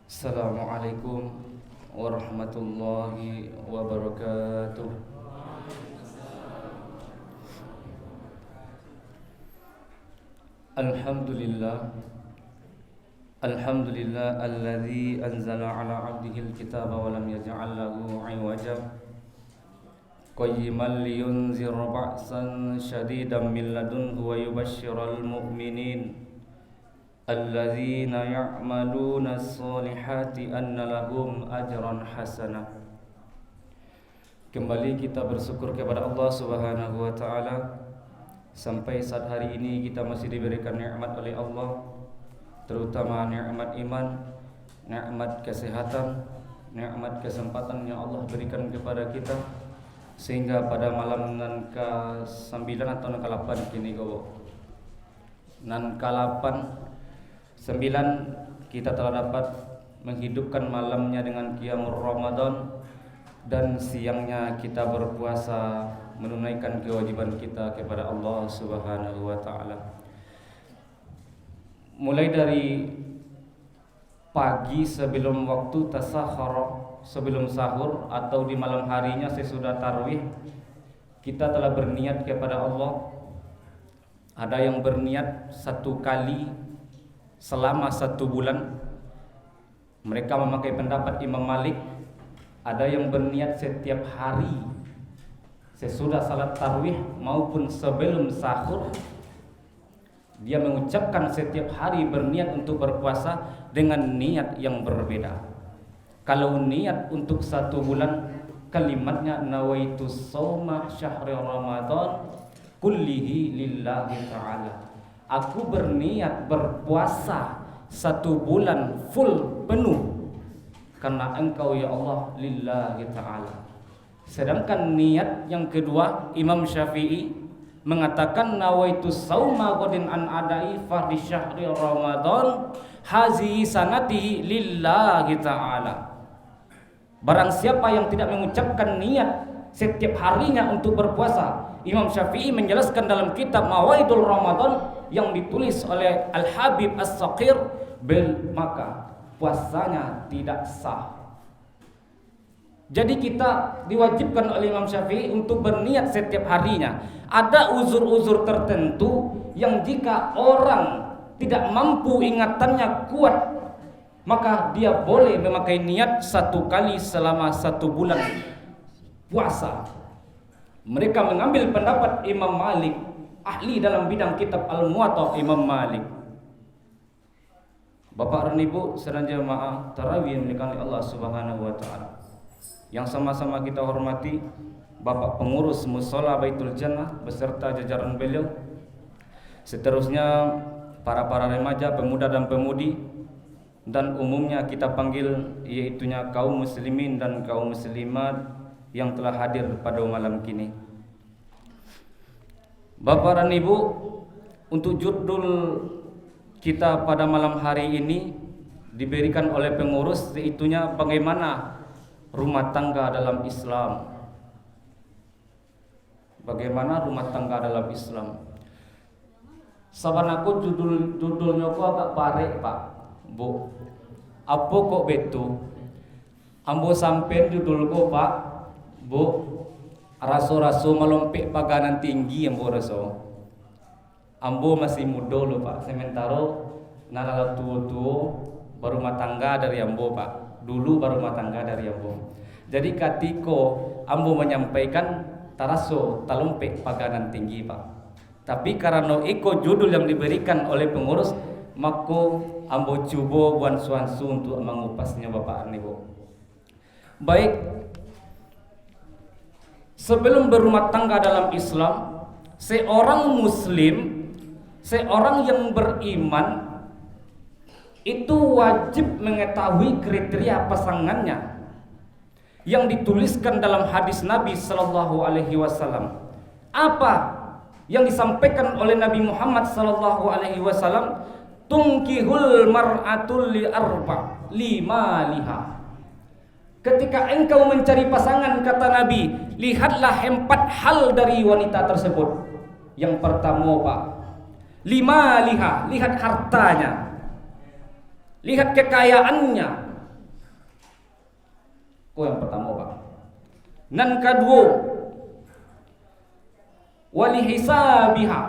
Assalamualaikum warahmatullahi wabarakatuh. Alhamdulillah Alhamdulillah alladzi anzala ala abdihil kitaba wa lam yaj'al lahu 'iwaja qayyiman liyunzira ba'san shadidan min ladunhu wa yubashshiral mu'minin alladzina ya'maluna as-solihati anna lahum ajran hasanah. Kembali kita bersyukur kepada Allah Subhanahu wa taala sampai saat hari ini kita masih diberikan nikmat oleh Allah, terutama nikmat iman, nikmat kesehatan, nikmat kesempatan yang Allah berikan kepada kita, sehingga pada malam nan ke-9 atau nan ke-8 kini nan ke-8 9 kita telah dapat menghidupkan malamnya dengan qiyamul Ramadan, dan siangnya kita berpuasa menunaikan kewajiban kita kepada Allah Subhanahu wa taala. Mulai dari pagi sebelum waktu tasakhara, sebelum sahur atau di malam harinya sesudah tarawih, kita telah berniat kepada Allah. Ada yang berniat 1 kali selama 1 bulan. Mereka memakai pendapat Imam Malik. Ada yang berniat setiap hari sesudah salat tarawih maupun sebelum sahur. Dia mengucapkan setiap hari berniat untuk berpuasa dengan niat yang berbeda. Kalau niat untuk 1 bulan, kalimatnya nawaitu shauma syahri Ramadan kullihi lillahi ta'ala. Aku berniat berpuasa 1 bulan full penuh karena Engkau ya Allah lillahi ta'ala. Sedangkan niat yang kedua, Imam Syafi'i mengatakan nawaitu shauma ghadin an adai fardhi syahri Ramadan hazihi sanatihi lillahi ta'ala. Barang siapa yang tidak mengucapkan niat setiap harinya untuk berpuasa, Imam Syafi'i menjelaskan dalam kitab Mawaidul Ramadan yang ditulis oleh Al-Habib As-Saqir, maka puasanya tidak sah. Jadi kita diwajibkan oleh Imam Syafi'i untuk berniat setiap harinya. Ada uzur-uzur tertentu yang jika orang tidak mampu ingatannya kuat, maka dia boleh memakai niat 1 kali selama 1 bulan puasa. Mereka mengambil pendapat Imam Malik, ahli dalam bidang kitab Al-Muwatta Imam Malik. Bapak dan Ibu sedang jemaah tarawih yang dimuliakan Allah Subhanahu wa taala, yang sama-sama kita hormati Bapak pengurus Mushola Baitul Jannah beserta jajaran beliau. Seterusnya para remaja, pemuda dan pemudi, dan umumnya kita panggil yaitunya kaum muslimin dan kaum muslimat yang telah hadir pada malam kini. Bapak dan Ibu, untuk judul kita pada malam hari ini diberikan oleh pengurus, yaitunya bagaimana rumah tangga dalam Islam. Bagaimana rumah tangga dalam Islam. Saban aku judulnya kok agak parek Pak, Bu. Apa kok betul? Ambo sampean judul kok Pak, Bu. Raso-raso melompek paganan tinggi ambo raso. Ambo masih muda loh Pak, sementara nalala tua-tua baru rumah tangga dari ambo Pak. Dulu baru rumah tangga dari ambo. Jadi katiko ambo menyampaikan taraso talompek paganan tinggi Pak. Tapi karena iko judul yang diberikan oleh pengurus, maka ambo coba buan suansu untuk mengupasnya Bapak dan Ibu. Baik, sebelum berumah tangga dalam Islam, seorang muslim, seorang yang beriman itu wajib mengetahui kriteria pasangannya yang dituliskan dalam hadis Nabi sallallahu alaihi wasallam. Apa yang disampaikan oleh Nabi Muhammad sallallahu alaihi wasallam? Tungkihul mar'atul li arba limaliha. Ketika engkau mencari pasangan, kata Nabi, lihatlah 4 hal dari wanita tersebut. Yang pertama Pak, limaliha, lihat hartanya, lihat kekayaannya, Itu yang pertama, Pak. Nan kedua, wali hisabiha,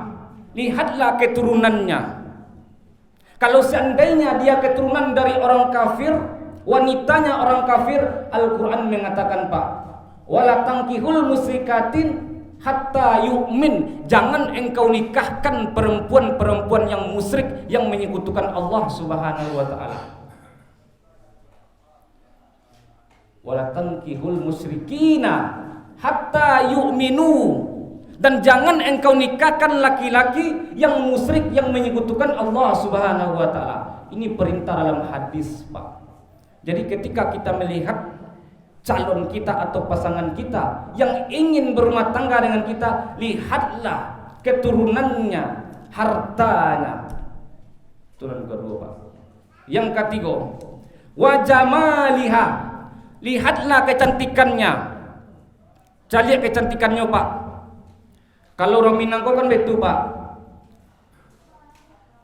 lihatlah keturunannya. Kalau seandainya dia keturunan dari orang kafir, wanitanya orang kafir, Al-Quran mengatakan, Pak, wala tankihul musyrikatin hatta yu'min. Jangan engkau nikahkan perempuan-perempuan yang musyrik, yang menyekutukan Allah Subhanahu wa ta'ala. Wala tankihul musyrikina hatta yu'minu. Dan jangan engkau nikahkan laki-laki yang musyrik, yang menyekutukan Allah Subhanahu wa ta'ala. Ini perintah dalam hadis, Pak. Jadi ketika kita melihat calon kita atau pasangan kita yang ingin berumah tangga dengan kita, lihatlah keturunannya, hartanya. Itu yang kedua, Pak. Yang ketiga, wajamaliha, lihatlah kecantikannya. Cari kecantikannya, Pak. Kalau orang Minangko kan betul, Pak.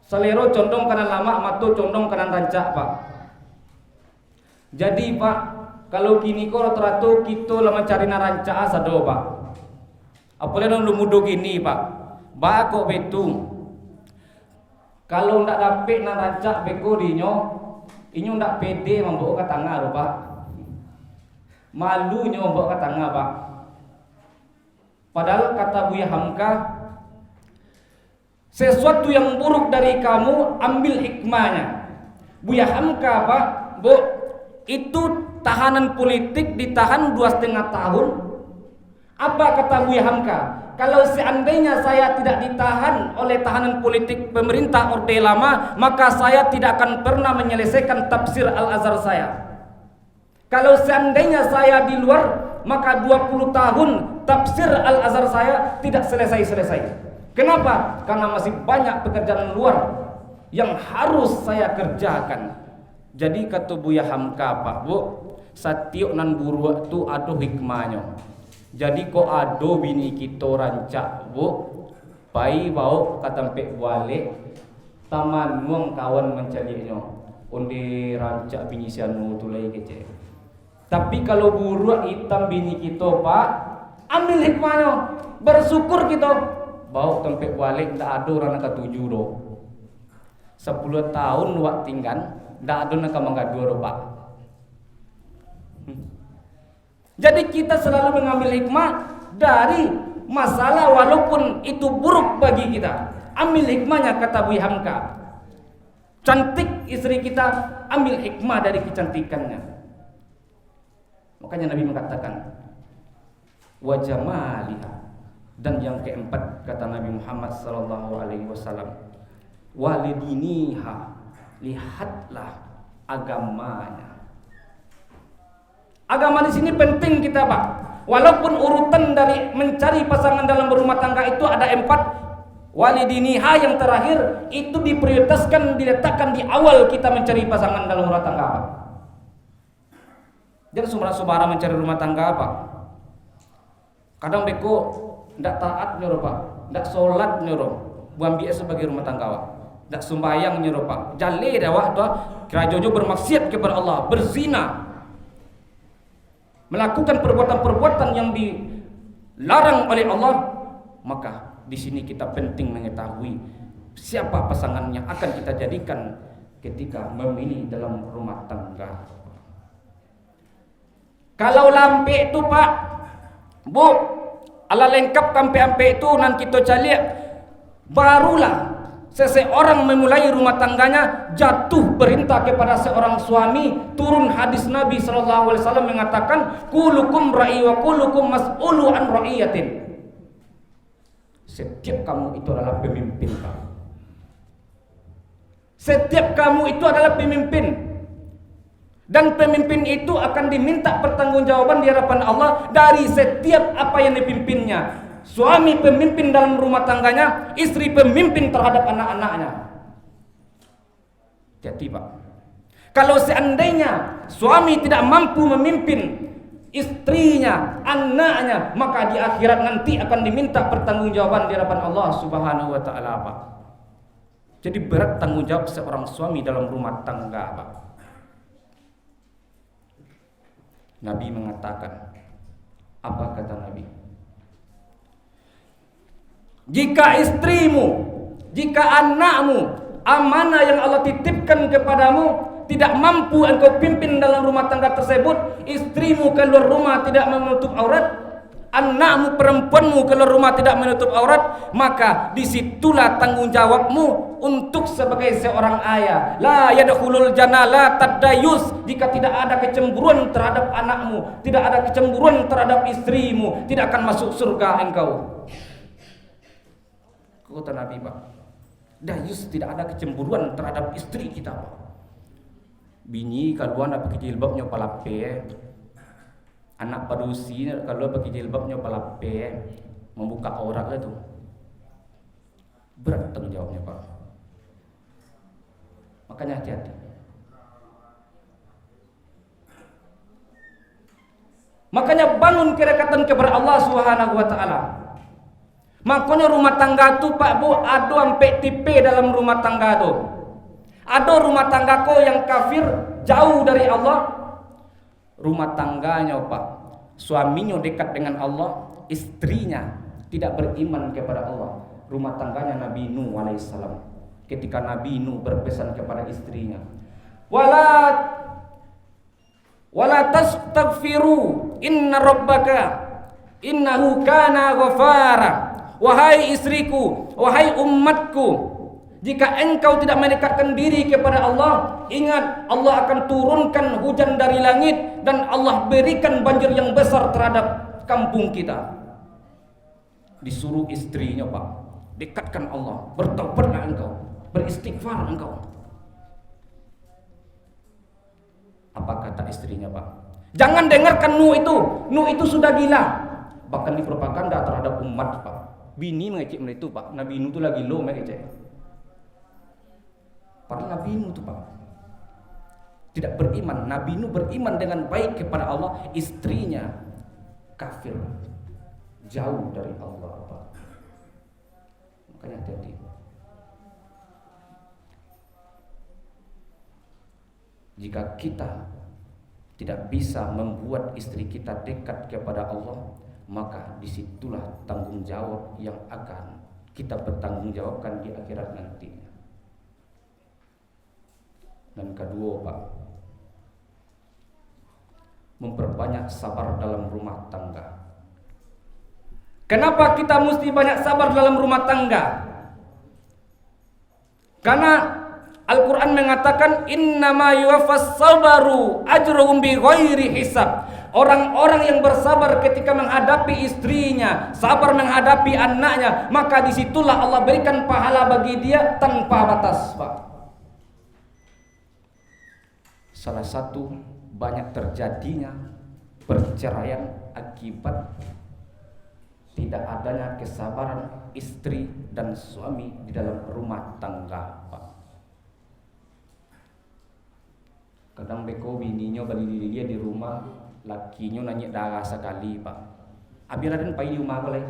Selero condong kanan lama, mata condong kanan rancak, Pak. Jadi, Pak, kalau kini kok rata-rata kita lama cari narancak asado, Pak. Apalagi lu mudo gini, Pak. Ba kok betul. Kalau ndak dapet narancak beko dinyo, inyo ndak pede membawa ke tangga, Pak. Malunya membawa ke tangga, Pak. Padahal kata Buya Hamka, sesuatu yang buruk dari kamu ambil hikmahnya. Buya Hamka, Pak, Bu, itu tahanan politik ditahan 2,5 tahun. Apa kata Buya Hamka? Kalau seandainya saya tidak ditahan oleh tahanan politik pemerintah Orde Lama, maka saya tidak akan pernah menyelesaikan tafsir Al-Azhar saya. Kalau seandainya saya di luar, maka 20 tahun tafsir Al-Azhar saya tidak selesai-selesai. Kenapa? Karena masih banyak pekerjaan luar yang harus saya kerjakan. Jadi kata Buya Hamka, Pak, Bu, setiap nan buru tu ada hikmahnya. Jadi kok ada bini kita rancak, Bu, pai bau katampe balik taman nuang kawan mencarinya. Onde rancak bini sianu tu lagi kece. Tapi kalau buru hitam bini kita, Pak, ambil hikmahnya, bersyukur kita. Bau tempe balik tak ada orang nak tuju do. 10 tahun wak tinggal, tak ada nak mangadu do, Pak. Jadi kita selalu mengambil hikmah dari masalah walaupun itu buruk bagi kita. Ambil hikmahnya, kata Buya Hamka. Cantik istri kita, ambil hikmah dari kecantikannya. Makanya Nabi mengatakan wajamaliha. Dan yang keempat kata Nabi Muhammad sallallahu alaihi wasallam, walidiniha, lihatlah agamanya. Agama di sini penting kita, Pak. Walaupun urutan dari mencari pasangan dalam berumah tangga itu ada 4, walidiniha yang terakhir itu diprioritaskan, diletakkan di awal kita mencari pasangan dalam rumah tangga, Pak. Jadi saudara-saudara mencari rumah tangga, Pak, kadang beko ndak taat nyuruh, Pak, ndak sholat nyuruh, buang biasa sebagai rumah tangga, Pak, ndak sembahyang nyuruh, Pak, jale dah wak tu kerajojo bermaksiat kepada Allah, berzina, melakukan perbuatan-perbuatan yang dilarang oleh Allah. Maka di sini kita penting mengetahui siapa pasangan yang akan kita jadikan ketika memilih dalam rumah tangga. Kalau lampe itu, Pak, Bu, ala lengkap kampe-ampe itu nan kita cari, barulah seseorang memulai rumah tangganya jatuh perintah kepada seorang suami, turun hadis Nabi sallallahu alaihi wasallam mengatakan kulukum ra'i wa kulukum mas'ulu an ra'iyatin. Setiap kamu itu adalah pemimpin, Pak. Setiap kamu itu adalah pemimpin. Dan pemimpin itu akan diminta pertanggungjawaban di hadapan Allah dari setiap apa yang dipimpinnya. Suami pemimpin dalam rumah tangganya, istri pemimpin terhadap anak-anaknya. Jadi, Pak, kalau seandainya suami tidak mampu memimpin istrinya, anaknya, maka di akhirat nanti akan diminta pertanggungjawaban di hadapan Allah Subhanahu wa taala, Pak. Jadi berat tanggung jawab seorang suami dalam rumah tangga, Pak. Nabi mengatakan, apa kata Nabi? Jika istrimu, jika anakmu, amanah yang Allah titipkan kepadamu tidak mampu engkau pimpin dalam rumah tangga tersebut, istrimu keluar rumah tidak menutup aurat, anakmu perempuanmu keluar rumah tidak menutup aurat, maka disitulah tanggung jawabmu untuk sebagai seorang ayah. La yadkhulul jannah la tadayus. Jika tidak ada kecemburuan terhadap anakmu, tidak ada kecemburuan terhadap istrimu, tidak akan masuk surga engkau. Kata Nabi, Pak, dayus tidak ada kecemburuan terhadap istri kita, Pak. Bini kalau anak pakai jilbabnya palape, anak padusi kalau pakai jilbabnya palape, membuka aurat itu berat tanggung jawabnya, Pak. Makanya hati-hati. Makanya bangun kedekatan kepada Allah Subhanahu wa taala. Makanya rumah tangga tu, Pak Bu, ada sampai tipe dalam rumah tangga tu. Ada rumah tangga ko yang kafir, jauh dari Allah. Rumah tangganya, Pak, suaminya dekat dengan Allah, istrinya tidak beriman kepada Allah. Rumah tangganya Nabi Nuh alaihissalam. Ketika Nabi Nuh berpesan kepada istrinya, wala tastaghfiru inna rabbaka innahu kana ghafara. Wahai istriku, wahai umatku, jika engkau tidak mendekatkan diri kepada Allah, ingat Allah akan turunkan hujan dari langit dan Allah berikan banjir yang besar terhadap kampung kita. Disuruh istrinya, Pak, dekatkan Allah, bertaubatlah engkau, beristighfar engkau. Apa kata istrinya, Pak? Jangan dengarkan Nuh itu sudah gila. Bahkan dipropaganda terhadap umat, Pak. Bini mengecek mereka itu, Pak. Nabi Nuh itu lagi low mengecek. Padahal Nabi Nuh itu, Pak, tidak beriman. Nabi Nuh beriman dengan baik kepada Allah. Istrinya kafir, jauh dari Allah, Pak. Makanya hati-hati. Jika kita tidak bisa membuat istri kita dekat kepada Allah, maka disitulah tanggung jawab yang akan kita bertanggung jawabkan di akhirat nantinya. Dan kedua, Pak, memperbanyak sabar dalam rumah tangga. Kenapa kita mesti banyak sabar dalam rumah tangga? Karena Al-Quran mengatakan innama yuwaffas sabaru ajruhum bighairi hisab. Orang-orang yang bersabar ketika menghadapi istrinya, sabar menghadapi anaknya, maka disitulah Allah berikan pahala bagi dia tanpa batas, Pak. Salah satu banyak terjadinya perceraian akibat tidak adanya kesabaran istri dan suami di dalam rumah tangga, Pak. Kadang beko bininya balik dia di rumah, lakinya nanya darah sekali, Pak. Abiladan pai di rumah boleh.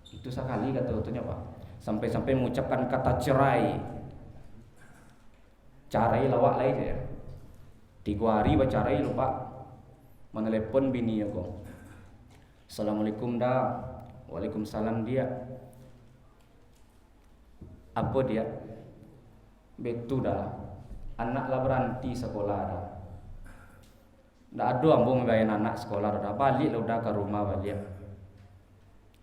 Itu sekali kata-katanya, Pak. Sampai-sampai mengucapkan kata cerai. Carai lawak lain ya. 3 hari bercarai lo, Pak. Menelepon bini aku. Assalamualaikum dah. Waalaikumsalam dia. Apa dia? Betul dah. Anak lah berhenti sekolah dah. Ndak ada ambo membayar anak sekolah dah. Balik lah udah ke rumah balik.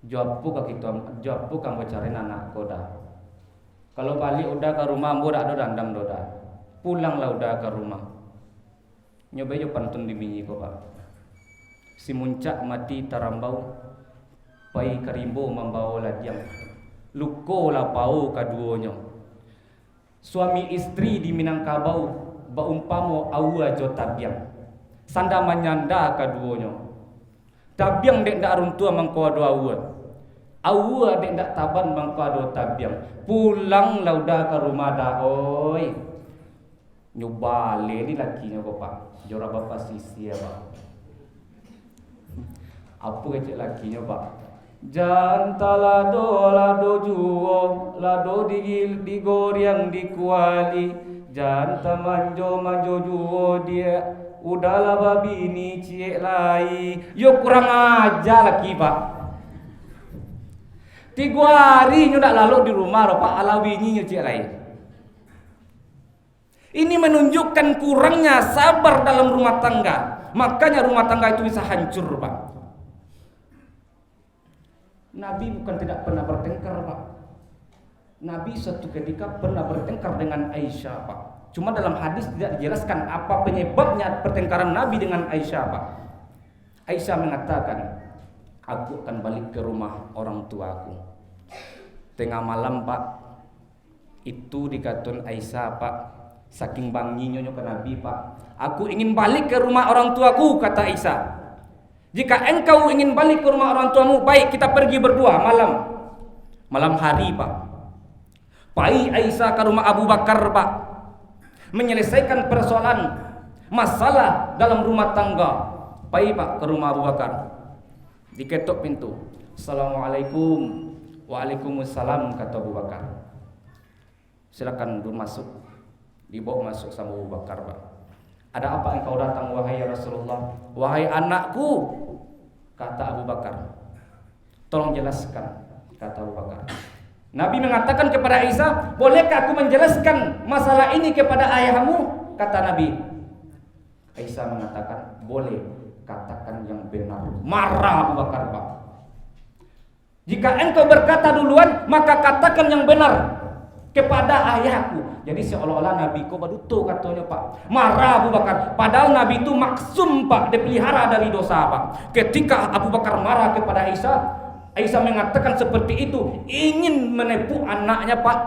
Jawab kita, jawab kamu cari anak kau dah. Kalau balik udah ke rumah ambo dak ada dandam dah. Pulanglah udah ke rumah. Nyoba yo pantun di bini kau, Pak. Si muncak mati tarambau, pai karimbo membawa ladiang. Luko lah pau kaduonyo. Suami istri di Minangkabau baumpamo awa jo tabiang. Sanda manyanda kaduonyo. Tabiang dek ndak runtua mangko ado awa. Awa dek ndak taban mangko ado tabiang. Pulang lah udah ke rumah dah, oi. Nyobale ni lakinya kok, Pak. Jora bapak sisi ya, Pak. Apa kecek lakinya, Pak? Janta lado juo, lado digoriang dikuali. Janta manjo juo dia Udahlah babi ini cie lai. Yo kurang aja lagi pak. 3 hari nyo dak lalu di rumah pak alawini nyo cie lai. Ini menunjukkan kurangnya sabar dalam rumah tangga. Makanya rumah tangga itu bisa hancur pak. Nabi bukan tidak pernah bertengkar pak. Nabi suatu ketika pernah bertengkar dengan Aisyah pak. Cuma dalam hadis tidak dijelaskan apa penyebabnya pertengkaran Nabi dengan Aisyah pak. Aisyah mengatakan, aku akan balik ke rumah orang tuaku. Tengah malam pak, itu dikatakan Aisyah pak, saking banginya ke Nabi pak, aku ingin balik ke rumah orang tuaku, kata Aisyah. Jika engkau ingin balik ke rumah orang tuamu, baik kita pergi berdua malam hari pak. Pai Aisyah ke rumah Abu Bakar pak, menyelesaikan persoalan masalah dalam rumah tangga. Pai pak ke rumah Abu Bakar, diketok pintu. Assalamualaikum. Waalaikumsalam, kata Abu Bakar. Silakan masuk. Dibawa masuk sama Abu Bakar pak. Ada apa engkau datang wahai Rasulullah? Wahai anakku, kata Abu Bakar. Tolong jelaskan, kata Abu Bakar. Nabi mengatakan kepada Aisyah, bolehkah aku menjelaskan masalah ini kepada ayahmu? Kata Nabi. Aisyah mengatakan, boleh, katakan yang benar. Marah Abu Bakar pak. Jika engkau berkata duluan, maka katakan yang benar kepada ayahku. Jadi seolah-olah Nabi ko baduto katanya pak. Marah Abu Bakar. Padahal Nabi itu maksum pak, dipelihara dari dosa pak. Ketika Abu Bakar marah kepada Aisyah, Aisyah mengatakan seperti itu, ingin menipu anaknya pak.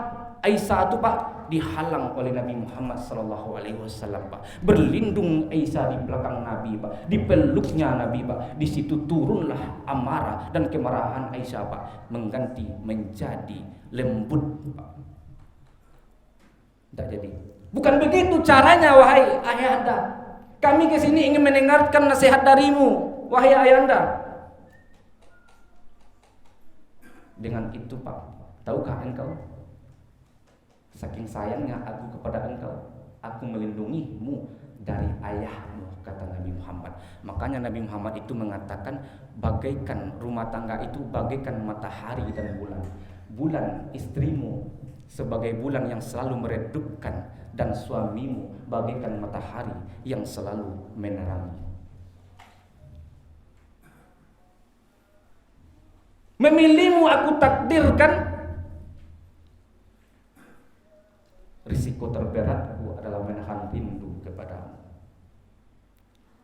Aisyah itu pak dihalang oleh Nabi Muhammad SAW pak. Berlindung Aisyah di belakang Nabi pak, dipeluknya Nabi pak. Di situ turunlah amarah dan kemarahan Aisyah pak, mengganti menjadi lembut pak. Tidak jadi. Bukan begitu caranya wahai ayahanda. Kami ke sini ingin mendengarkan nasihat darimu wahai ayahanda. Dengan itu pak, tahukah engkau, saking sayangnya aku kepada engkau, aku melindungimu dari ayahmu, kata Nabi Muhammad. Makanya Nabi Muhammad itu mengatakan, bagaikan rumah tangga itu bagaikan matahari dan bulan. Bulan istrimu sebagai bulan yang selalu meredupkan, dan suamimu bagaikan matahari yang selalu menerangi. Memilihmu aku takdirkan, risiko terberatku adalah menahan rindu kepadamu.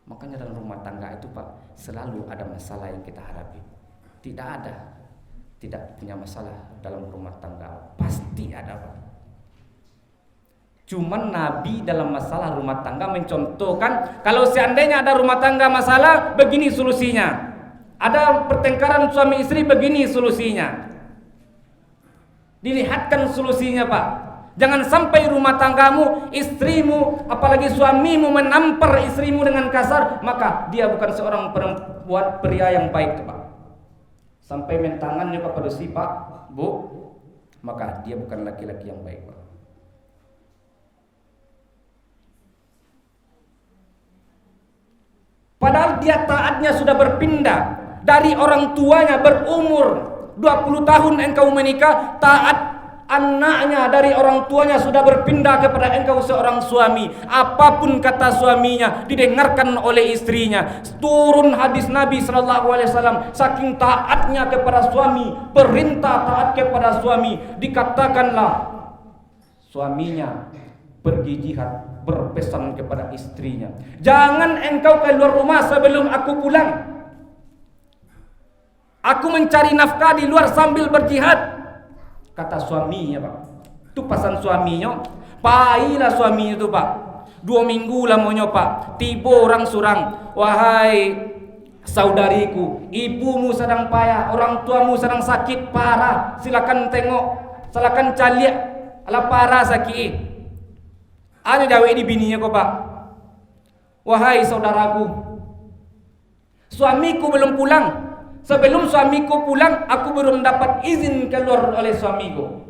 Makanya dalam rumah tangga itu pak, selalu ada masalah yang kita hadapi. Tidak punya masalah dalam rumah tangga, pasti ada pak. Cuman Nabi dalam masalah rumah tangga mencontohkan, kalau seandainya ada rumah tangga masalah, begini solusinya. Ada pertengkaran suami istri, begini solusinya. Dilihatkan solusinya pak. Jangan sampai rumah tanggamu, istrimu, apalagi suamimu menampar istrimu dengan kasar, maka dia bukan seorang perempuan pria yang baik pak. Sampai mentangannya kepada si pak, bu, maka dia bukan laki-laki yang baik pak. Padahal dia taatnya sudah berpindah dari orang tuanya, berumur 20 tahun engkau menikah, taat anaknya dari orang tuanya sudah berpindah kepada engkau seorang suami. Apapun kata suaminya didengarkan oleh istrinya. Turun hadis Nabi SAW, saking taatnya kepada suami, perintah taat kepada suami, dikatakanlah suaminya pergi jihad, berpesan kepada istrinya, jangan engkau keluar rumah sebelum aku pulang. Aku mencari nafkah di luar sambil berjihad, kata suaminya pak. Itu pesan suaminya. Pailah suaminya itu pak. 2 minggu lamanya pak. Tiba orang surang, wahai saudariku, ibumu sedang payah, orang tuamu sedang sakit parah, silakan tengok, silakan caliak, ala parah sakit. Ada jawab di bininya kok pak. Wahai saudaraku, suamiku belum pulang. Sebelum suamiku pulang, aku belum dapat izin keluar oleh suamiku.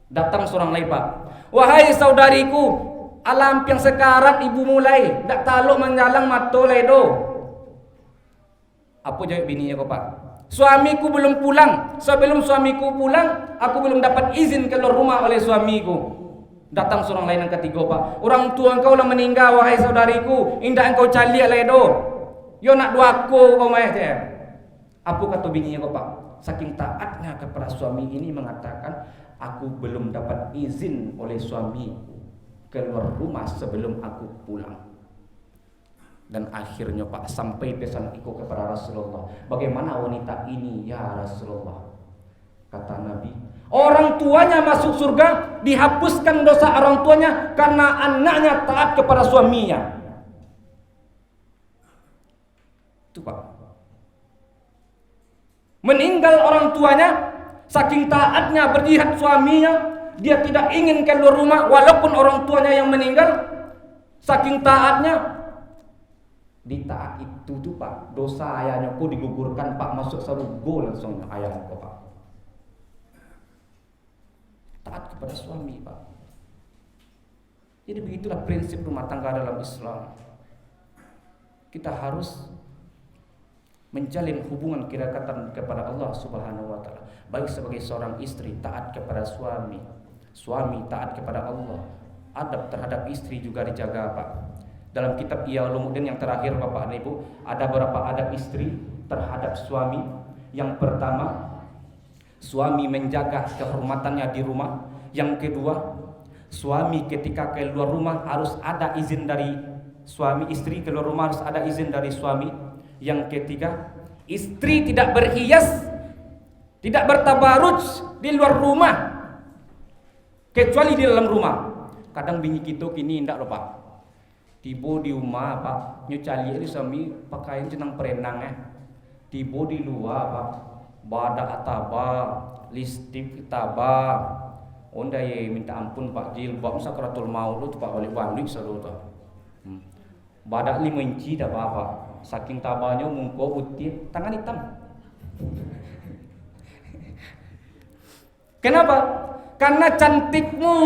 Datang seorang lagi pak. Wahai saudariku, alam yang sekarat ibu mulai dak taluk menjalang mato ledo. Apa jawab bininya kau pak? Suamiku belum pulang. Sebelum suamiku pulang, aku belum dapat izin keluar rumah oleh suamiku. Datang seorang lain yang ketiga pak. Orang tua engkau lah meninggal wahai saudariku. Indah engkau caliak ledo. Yo nak duaku kau mah je. Apa kata bininya kau pak? Saking taatnya kepada suami ini mengatakan, aku belum dapat izin oleh suamiku keluar rumah sebelum aku pulang. Dan akhirnya pak sampai pesan itu kepada Rasulullah. Bagaimana wanita ini ya Rasulullah? Kata Nabi, orang tuanya masuk surga, dihapuskan dosa orang tuanya karena anaknya taat kepada suaminya. Itu pak. Meninggal orang tuanya, saking taatnya berjihad suaminya, dia tidak ingin keluar rumah walaupun orang tuanya yang meninggal. Saking taatnya, di taat itu tuh pak, dosa ayahnya kok digugurkan pak, masuk surga langsung ayahnya kok pak. Taat kepada suami pak. Jadi begitulah prinsip rumah tangga dalam Islam. Kita harus menjalin hubungan kedekatan kepada Allah Subhanahu wa taala. Baik sebagai seorang istri taat kepada suami, suami taat kepada Allah. Adab terhadap istri juga dijaga, Pak. Dalam kitab Ihya Ulumuddin yang terakhir Bapak dan Ibu, ada beberapa adab istri terhadap suami. Yang pertama, suami menjaga kehormatannya di rumah. Yang kedua, suami ketika keluar rumah harus ada izin dari suami. Istri keluar rumah harus ada izin dari suami. Yang ketiga, istri tidak berhias, tidak bertabaruj di luar rumah, kecuali di dalam rumah. Kadang bini kita kini indak loh pak. Tiba di rumah pak, nyucali itu suami pakaian jenang perenang Tiba di luar pak, badak ataba, listrik ataba. Onda ye minta ampun pak, jilbab sakratul maut tu pak balik-balik selalu tu. Badak 5 inci dah apa. Saking tabanya muka putih, tangan hitam. Kenapa? Karena cantikmu,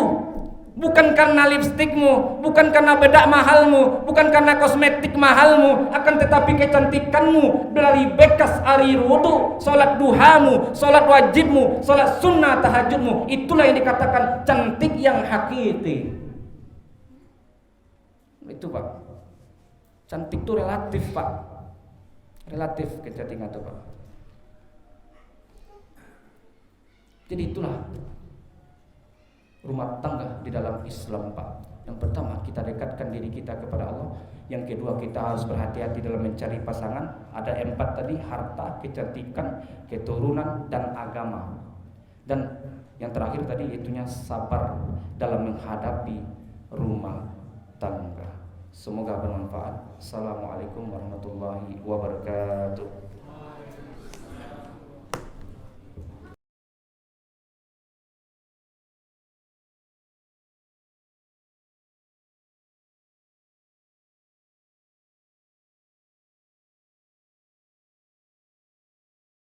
bukan karena lipstikmu, bukan karena bedak mahalmu, bukan karena kosmetik mahalmu, akan tetapi kecantikanmu dari bekas air wudu, salat duhamu, salat wajibmu, salat sunnah tahajudmu. Itulah yang dikatakan cantik yang hakiki. Itu pak. Cantik itu relatif pak, relatif kecantikan itu pak. Jadi itulah rumah tangga di dalam Islam pak. Yang pertama kita dekatkan diri kita kepada Allah. Yang kedua kita harus berhati-hati dalam mencari pasangan. Ada 4 tadi, harta, kecantikan, keturunan, dan agama. Dan yang terakhir tadi itunya sabar dalam menghadapi rumah tangga. Semoga bermanfaat. Assalamualaikum warahmatullahi wabarakatuh.